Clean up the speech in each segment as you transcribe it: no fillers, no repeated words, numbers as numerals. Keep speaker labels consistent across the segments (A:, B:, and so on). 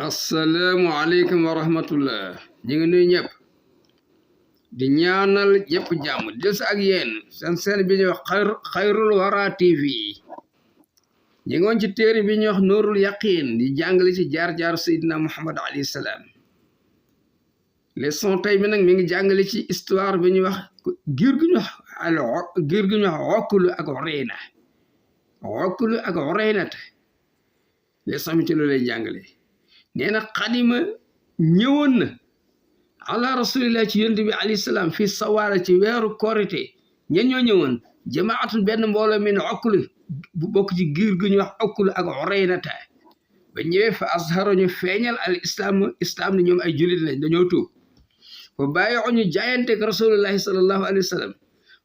A: asalaamaaleykum wa rahmatullah ñu ngi nuyu ñëpp di ñaanal ñëpp jàmm des ak yéen seen bi ñuy wax xayrul wara TV ñu ngi woon ci téere bi ñuy wax nuurul yaqin di jàngale ci jaar-jaar Seydina Muhammad alayhi salaam leçon tey bi nag mi ngi jàngale ci histoire bi ñuy wax giir gu ñu wax Okulu ak Urayna ak Uraynata leçon bi ci loolu lay jàngale nee na xadima ñëwoon na ala rasulillah ci yonent bi alayhi salaam fii sawaara ci weeru korite ñen ñoo ñëwoon jamaatul benn mbooloo min Okulu bu bokk ci giir gu ñu wax Okulu ak Uraynata ba ñëwee fa azharo ñu feeñal al islam ne ñoom ay jullit lañ dañoo tuub fa bàyyoo ñu jaayanteeg rasulullahi sallallahu alayhi wa sallam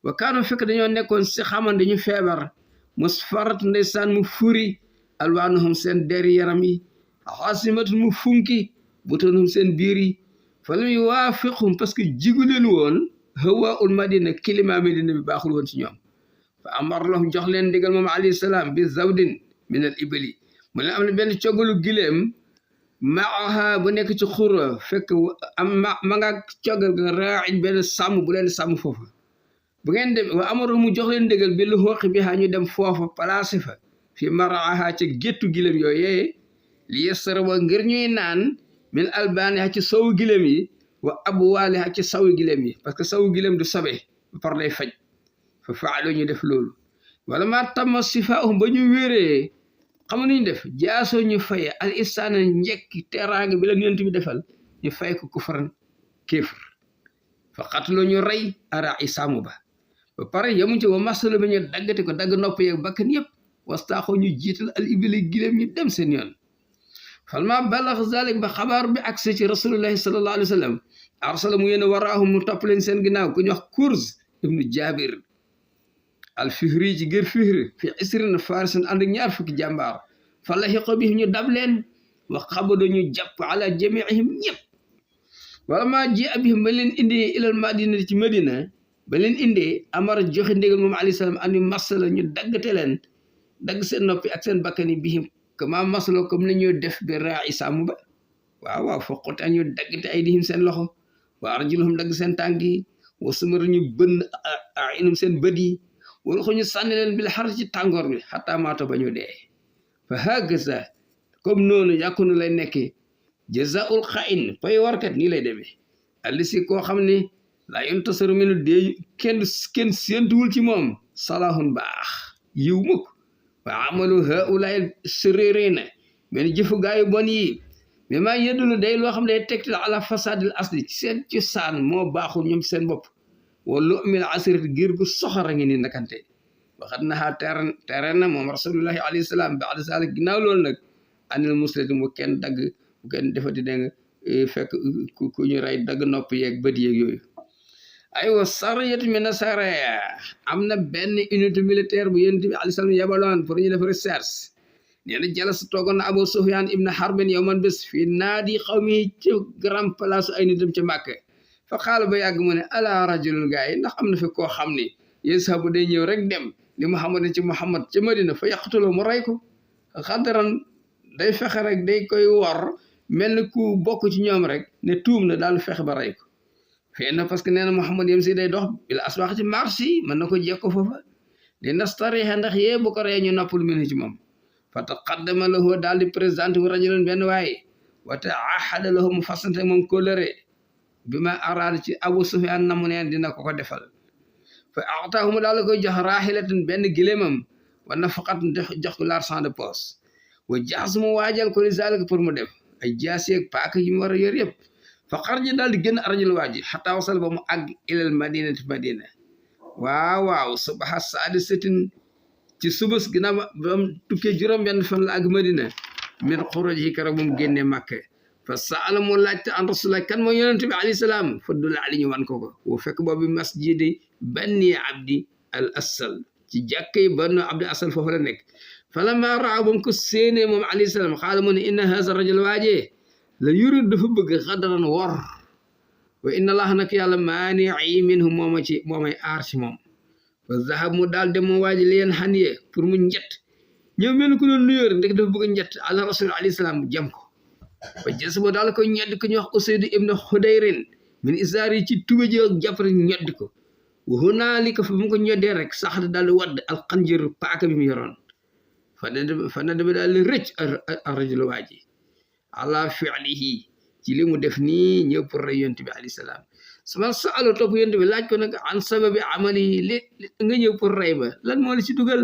A: wa kaanu fekk dañoo nekkoon si xaman dañu feebar musfarat ndeysaan mu furi alwaanuhum seen deri yaram yi xaasimatul mu funki butunum seen biir yi fa lam yuwaafiqhum parce que jigu leen woon hawa ul madina climat medina bi baaxul woon ci ñoom fa amar lahum jox leen ndigal moom alayhi salaam bi zawdin min al ibli mu leen am na benn coggalu gileem maaha bu nekk ci xura fekk am ma nga coggal ga raain benn sàmm bu leen sàmm foofa bu ngeen dem wa amaru mu jox leen ndigal bi lu xooqi bi xaa ñu dem foofa placé fa fi maraaha ca géttu gileem yooyee li yestaraba ngir ñuy naan min albaaniha ci sawu gileem yi wa abwaaliha ci sawu gileem yi parce que sawu gileem du sobe par day faj fa faalu ñu def loolu wala ma tamma sifaahum ba ñu wéree xam nañu def jaasoo ñu faye al istaana njekki teraanga bi la yonent bi defal ñu fay ko kufran kéefr fa xatloo ñu rey ara isaamu ba pare yamuñ ci wa masala ba ñu daggate ko dagg nopp yeeg bakkan yëpp wastaaxoo ñu jiital al ibili gileem ñu dem seen yoon falma balax zalik ba xabaar bi agsi ci rasulullahi sallallahu alayhi wa sallam arsala mu yéene waraahum mu topp leen seen ginnaaw ku ñu wax Kurz ibnu Jabir al fihri ci gër fihri fi isrina farisan ànd ak ñaar fukki jàmbaar fa laxiqo bi ñu dab leen wa xabado ñu jàpp ala jamiihim ñëpp wala maa ji abihim ba leen indee ilal madina ci madina ba leen indee amara joxe ndigal moom alayhi salaam andi masala ñu daggate leen dagg seen noppi ak seen bakkani bihim kama masalo comme ni ñuy def bi raa isaamu ba waaw foqote a ñu daggate ay dihim seen loxo wa arjuluhum dagg seen tànk yi wa sumara ñu bënn ainum seen bët yi wala ko ñu sànni leen bil xar ci tàngoor bi xataa maato ba ñu dee fa hagaza comme noonu yàkkunu lay nekkee jazaul xain pay warkat nii lay demee allisi koo xam ne laa yuntasaru minu dee kenn séentuwul ci moom salahun baax yiw mukk wa amalu haulaay sirérina men jëfu gaayu bon yi mais maa yeddulu day loo xam ne day tegtal ala fasadil asli ci seen cosaan moo baaxul ñoom ci seen bopp wala umil asirat giir gu soxor a ngi ni nakante waxat naxaa tere na moom rasulullahi alayhi salaam baada salik ginnaaw loolu nag anil muslim mu kenn dagg bu kenn defati dégg nga fekk ku ñu rey dagg nopp yeeg bët yeeg yooyu aywa sariyatu min saraya am na benn unité militaire bu yonent bi alayhi salaam yebaloon pour ñu def recherche nee na jalas toogoon na Abu Sufyaan ibn Harbin yow man bés fii naadi xawmi ci grand place ay nitam ca Màkka fa xaala ba yàgg mu ne ala rajulun gaa yi ndax am na fi koo xam ni yesabu day ñëw rek dem li Muhammad ci Muhammad ca Madina fa yàqatuloo mu rey ko xadaran day fexe rek day koy wor mel ni ku bokk ci ñoom rek ne tuum na daal fexe ba rey ko fee na parce que nee na Muhammad yem si day dox bil aswaax ci marché yi mën na ko jekko foofa li nastariha ndax yee bu ko ree ñu noppal mel ci moom fa taqaddama lahu daal di présenté wu rajulun benn waaye wa taahada lahu mu fasante moom kóllëre bi ma araada ci Abu Sufyaan na mu neen dina ko defal fa ataahu mu daal koy jox raahilatan benn giléemam wa nafaqat jox ko l'argent de poche wa jaas mu waajal ko li zalika pour mu def ay jaas yeeg paaka yi mu war a yor yëpp fa xarja daal di génn arajul waaji xataa wasal ba mu àgg ilal madinati madina waaw subaha saadisatin ci subas ginnaaw ba mu tukkee juróom benn fan la àgg madina min xuruj yi keroog ba mu génnee Màkka fa saala mu laajte an rasulillah kan mooy yonent bi alayhi salaam fa dula ali ñu wan ko wo fekk boobu masjidi banni abdi al asal ci jàkkay banni abdi asal foofu la nekk fa lamma raa ba mu ko séenee moom alayhi salaam xaala mu ne inna haza rajul waajee la yurid dafa bëgg xadaran wor wa inna allah nak yàlla maanii minhu moomay aar ci moom fa zahab mu daal dem moo waaji leen xaniye pour mu njett ñëw mel ko doon nuyóor ndek dafa bëgg njett ala rasul alayhi salaam jam ko ba jës bo daal ko ñedd ko ñu wax Usayd ibn Hudayrin min isaari ci tuba ji ak jàpp rek ñedd ko wa hunaalika fa mu ko ñeddee rek sax daal wadd alxanjir paaka bi mu yoroon fa na dama daal rëcc arrajulu waa ji ala fi'lihi ci li mu def nii ñëw pour rey yonent bi alayhi salaam suma saalu topp yonent bi laaj ko nag an sababi amali li nga ñëw pour rey ba lan moo la ci dugal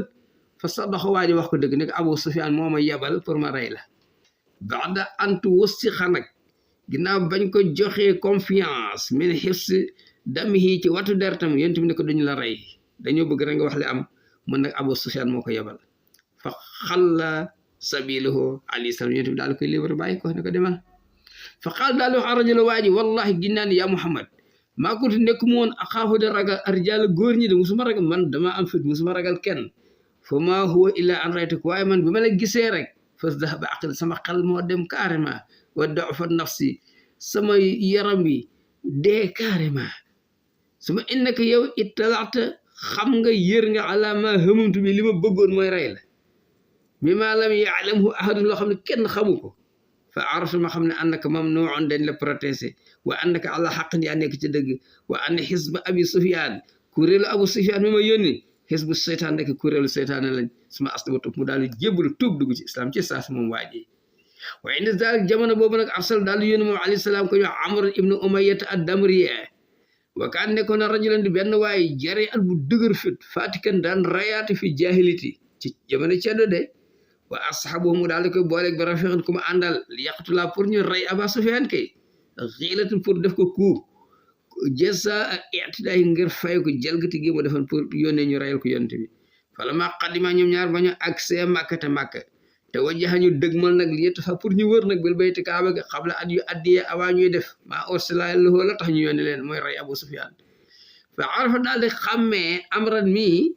A: fa sadaqa waa ji wax ko dëgg nag Abu Sufyaan moo ma yebal pour ma rey la ba'da antu wustixa nag ginnaaw bañ ko joxee confiance min hifs damihi ci watu dertam yonent bi ne ko duñu la rey dañoo bëgg rek nga wax li am mën nag Abu Sufyaan moo ko yebal fa xalla sabiluhu alayhi salaam yonent bi daal koy libre bàyyi ko ne ko demal fa qaal daal wax arrajulu waa ji wallahi ginnaan ya Muhammad maa kuntu nekk mu woon axaafu de ragal arjaala góor ñi de musuma ragal man dama am fit musuma ragal kenn fa maa huwa illa an raytuk waaye man bi ma la gisee rek fas dahaba aqli sama xel moo dem carrément wa da'fa nafsi sama yaram bi dee carrément suma innaka yow ittalaata xam nga yër nga ala ma hamamtu bi li ma bëggoon mooy rey la mi ma lam ya'lamhu ahadun loo xam ne kenn xamu ko fa araftu ma xam ne annaka mamnuun dañ la protéger wa annaka ala xaqin yaa nekk ci dëgg wa anna xisba abi Sufyaan kuréelu Abu Sufyaan mi ma yónni xisbu seytaan nekk kuréelu seytaane lañ suma asla ba topp mu daal di jébbalu tuub dugg ci islam ci saas moom waaji wa inda zalik jamono boobu nag arsal daal di yónni moom alayhi salaam ko ñu Amr ibnu Umayyata ad-Damriya wa kaan nekkoon na rajulan di benn waaye jare at bu dëgër fit fatikan daan rayaati fi jahiliti ci jamono ceddo de wa asxaabu mu daal di koy booleeg ba rafexan ku ma àndal li yaqtulaa pour ñu rey Aba Sufyaan kay xiilatun pour def ko coup jesa itidaay ngir fay ko jalgati gi mu defoon pour yónnee ñu reyal ko yonent bi fala ma qadima ñoom ñaar ba ñu accès Makka te wajjaha ñu dëgmal nag li yetta fa pour ñu wër nag bil bayti kaaba ga xabla at yu addiye avant ñuy def maa ursila lahu la tax ñu yónni leen mooy rey Abu Sufyaan fa arafa daal di xàmmee amran mi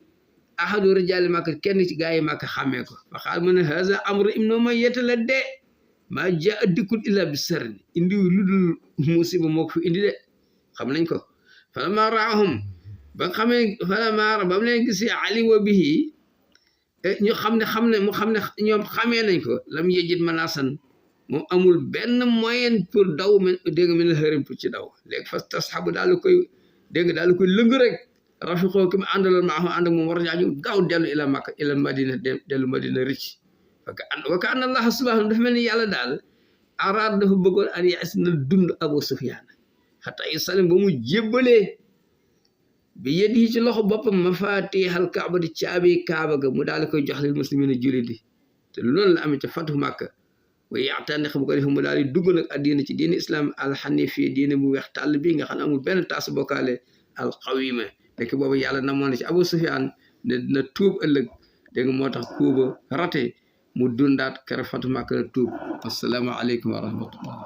A: ahadu rijaali Makka kenn ci gaa yi Makka xàmmee ko fa xaal mu ne haza Amru ibnu Umayyata la de maa jaa dikkul illa bi sarni indi lu dul musiba moo ko fi indi de xam nañ ko falammaa raahum ba nga xamee falammaa ba mu leen gisee alima bihi ñu xam ne ñoom xamee nañ ko lam yejit manaasan moom amul benn moyen pour daw dégg nga mel xërim pour ci daw léegi fas tasxabu daal di koy dégg nga daal di koy lëng rek rafiqoo ki mu àndaloon maa ànd ak moom war jaaju gaaw dellu ila Makka ila Madina dellu Madina rëcc wa ka anna Allah subhanahu dafa mel ni yàlla daal araad dafa bëggoon an yaas na dund Abu Sufyaan xataa yu salim ba mu jébbalee bi yeddi ci loxo boppam mafatihal kaaba di caabi kaaba ga mu daal di koy jox lil muslimina jullit yi te loolu la amee ca fatu Makka wa yaataane xam bu ko defee mu daal di dugg nag addina ci diine islam alxanifi diine bu weex tàll bi nga xam ne amul benn taas bokkaale alqawima fekk boobu yàlla namoon na ci Abu Sufyaan ne dina tuub ëllëg dégg nga moo tax kuuba rate mu dundaat kër fatu Makka la tuub assalaamu aleykum wa rahmatullah